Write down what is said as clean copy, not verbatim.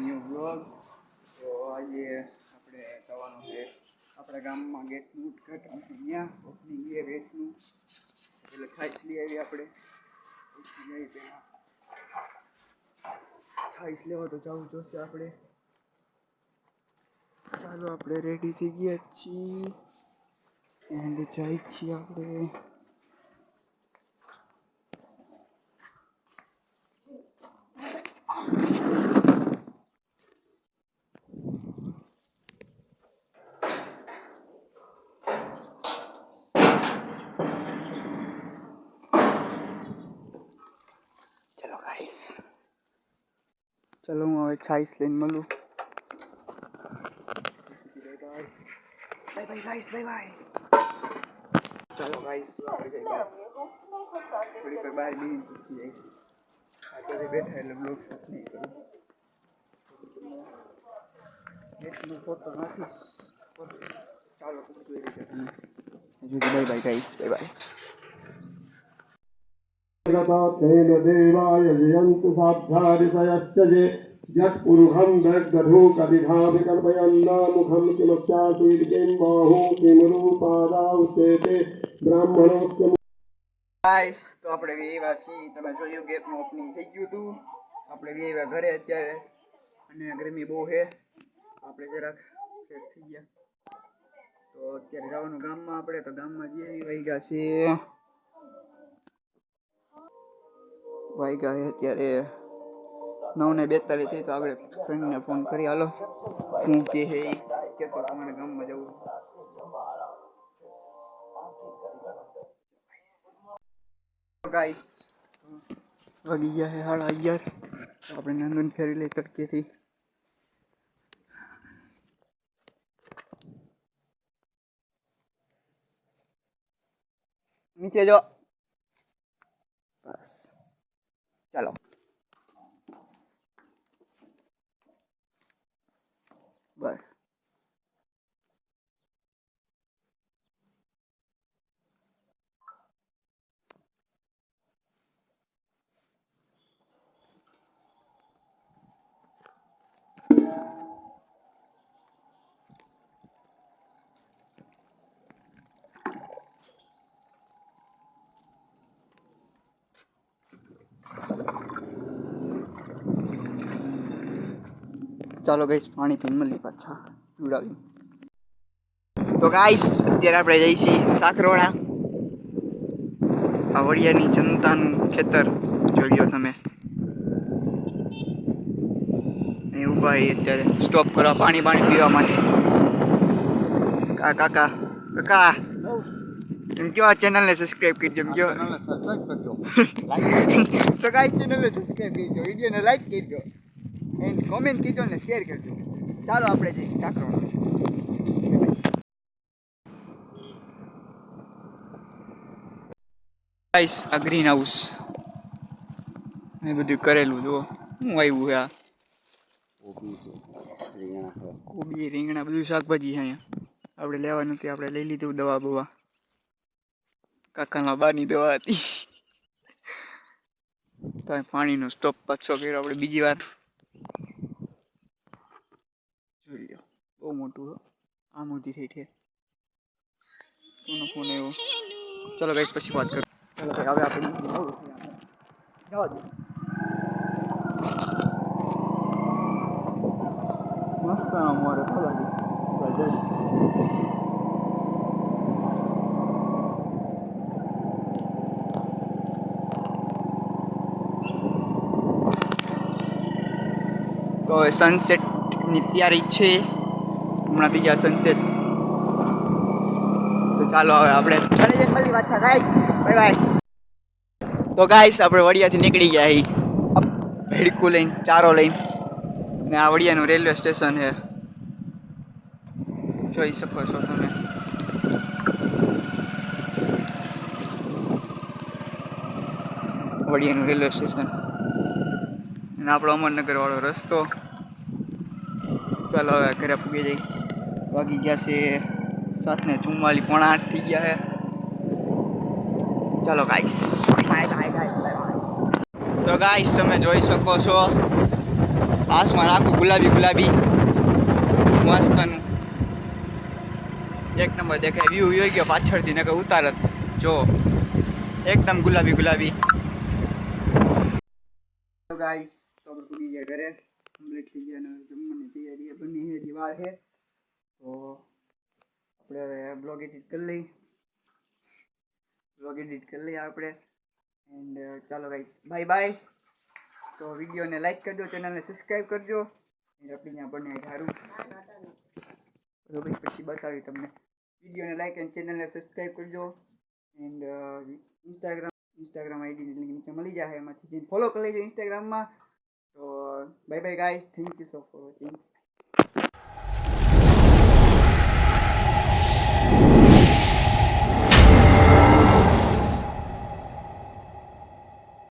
New vlog. તો આજે આપણે જવાનું છે આપણા ગામમાં ગેટનું ઉદ્ઘાટન છે, ત્યાં ઓપનિંગ છે ગેટનું. એટલે છાશ લઈ આવી આપણે. છાશ લેવા તો જવું જોશે આપણે. ચાલો આપણે રેડી થઈ ગયા છીએ એન્ડ જાય છીએ આપણે. ચલો ગાઈસ, ચલો હું હવે છાશ લઈને મળું. Bye guys, bye. ચલો ગાઈસ, આપણે જઈએ થોડી વાર બહાર બેસી જાય. આગળ બેઠા એટલે બ્લોગ શૂટ નહીં કરું. ગેટનો ફોટો નાખીશ. ચાલો બાય ગાઈસ, બાય. तेन देवाय जयन्तु साध्यादिशयश्च ये यत्पुरुषं वेद्गधूकदिधाविकल्पयन्नामुखं किमस्यासीत् किं बाहु किं रूपादावचेते ब्राह्मणोऽस्य. ગાઈસ, તો આપણે વેવા છીએ. તમે જોયું ગેટનું ઓપનિંગ થઈ ગયું હતું. આપણે વેવા ઘરે અત્યારે, અને ગરમી બહુ છે. આપણે જરાક ફ્રેશ થઈ ગયા. તો અત્યારે જવાનું ગામમાં. આપણે તો ગામમાં જઈએ. વાગ્યા છે અત્યારે 9:42 થઈ. તો આગળ ફ્રેન્ડને ફોન કરી હાલો હું કે હે કે તો તમારે ગામમાં જવું. ગાઈસ, વાગી ગયા છે 11:30. આપણે નંદન ફેરી લઈ તડકેથી. નીચે જો. બસ ચાલો. બસ ચાલો ગાઈસ, પાણી પીને મળી પાછા પીવડાવી. તો ગાઈસ, અત્યારે આપણે જઈએ છીએ સાકરોડા. આ વડિયાની જનતાનું ખેતર જોઈ લો તમે. અહીં ઊભા અત્યારે સ્ટોપ કરવા પાણી પીવા માટે. કાકા એમ કયો, આ ચેનલને સબસ્ક્રાઈબ કરજો. એમ કયો તો ગાઈસ, ચેનલને સબસ્ક્રાઈબ કરજો, વિડીયોને લાઈક કરજો, એન્ડ કોમેન્ટ કરજો ને શેર કરજો. ચાલો આપણે જઈએ સાકરોડા. ગાઈસ, આ ગ્રીન હાઉસ એ બધું કરેલું જુઓ. શું આવ્યું છે આ? કોબી, રીંગણા, બધું શાકભાજી છે અહીંયા. આપણે લેવાનું નથી, આપણે લઈ લીધું. દવા બવા કાકાના બાની દવા હતી. તો પાણીનો સ્ટોપ પાછો કર્યો આપણે બીજી વાર. જોઈ લો, બહુ મોટું છે. આ મોટી થઈ છે. ફોન એવો. ચલો ગાઈસ, પછી વાત કરું. ચલો ભાઈ, હવે આપણે જવા દો. મસ્ત મોરે ફલાડી જબરદસ્ત. તો સનસેટની તૈયારી છે. હમણાં બીજા સનસેટ. તો ચાલો હવે આપણે મળી પાછા ગાઈસ. Bye bye. તો ગાઈસ, આપણે વડિયાથી નીકળી ગયા અહીં ભેડકું લઈને, ચારો લઈને. ને આ વડિયાનું રેલવે સ્ટેશન છે, જોઈ શકો છો તમે. વડિયાનું રેલવે સ્ટેશન અને આપણો અમરનગર વાળો રસ્તો. ચાલો હવે ઘરે પૂગી જઈ. વાગી ગયા છે 7:44, 7:45 થઈ ગયા છે. ચાલો ગાઈસ, બાય. તો ગાઈસ, તમે જોઈ શકો છો આસમાન આખું ગુલાબી ગુલાબી મસ્તનું એક નંબર દેખાય. વ્યૂ જોઈ ગયો પાછળથી નકર ઉતારત. જો એકદમ ગુલાબી ગુલાબી. તો ગાઈસ તો આપણે પૂરી ગયા ઘરે, કમ્પ્લીટ થઈ ગયા અને જમવાની તૈયારી બની છે, દિવાળ છે. તો આપણે હવે બ્લોગ એડિટ કરી લઈએ આપણે. એન્ડ ચાલો ગાઈસ, બાય બાય. તો વિડીયોને લાઈક કરજો, ચેનલને સબસ્ક્રાઈબ કરજો. આપણે ત્યાં બને સારું પછી બતાવી તમને. વિડીયોને લાઈક એન્ડ ચેનલને સબસ્ક્રાઈબ કરજો. એન્ડ ઇન્સ્ટાગ્રામ આઈડીની લિંક નીચે મળી જાય, એમાંથી જઈને ફોલો કરી લેજો ઇન્સ્ટાગ્રામમાં. તો bye bye guys, thank you so for watching.